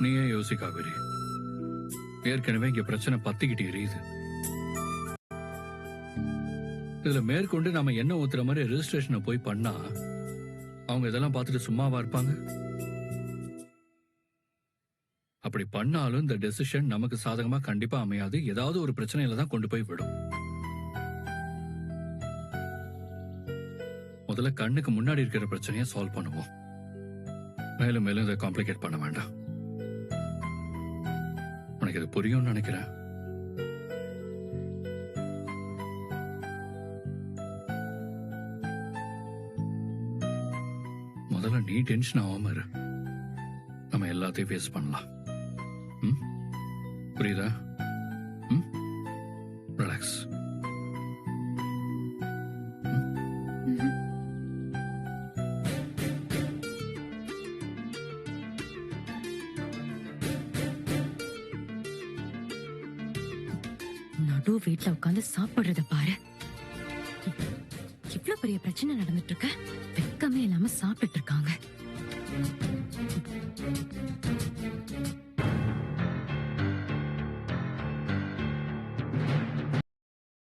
நீயே யோசி காவேரி. ஏற்கனவே இங்க பிரச்சனை பத்திக்கிட்டு எரியுது. இதுல மேற்கொண்டு நாம என்ன ஊத்துற மாதிரி ரெஜிஸ்ட்ரேஷனை போய் பண்ணா அவங்க இதெல்லாம் பார்த்துட்டு சும்மாவா இருப்பாங்க? அப்படி பண்ணாலும் இந்த டெசிஷன் நமக்கு சாதகமா கண்டிப்பா அமையாது. ஏதாவது ஒரு பிரச்சனையில தான் கொண்டு போய் விடும். முதல்ல கண்ணுக்கு முன்னாடி இருக்கிற பிரச்சனையை சால்வ் பண்ணுவோம். மேலும் மேலும் இதை காம்ப்ளிகேட் பண்ண வேண்டாம். உனக்கு இது புரியும்னு நினைக்கிறேன். முதல்ல நீ டென்ஷன் ஆகாம இரு. நம்ம எல்லாத்தையும் ஃபேஸ் பண்ணலாம். புரியுதா? ரிலாக்ஸ். நடு வீட்டுல உட்காந்து சாப்பிடுறத பாரு. இவ்வளவு பெரிய பிரச்சனை நடந்துட்டு இருக்க, வெக்கமே இல்லாம சாப்பிட்டுட்டு இருக்காங்க.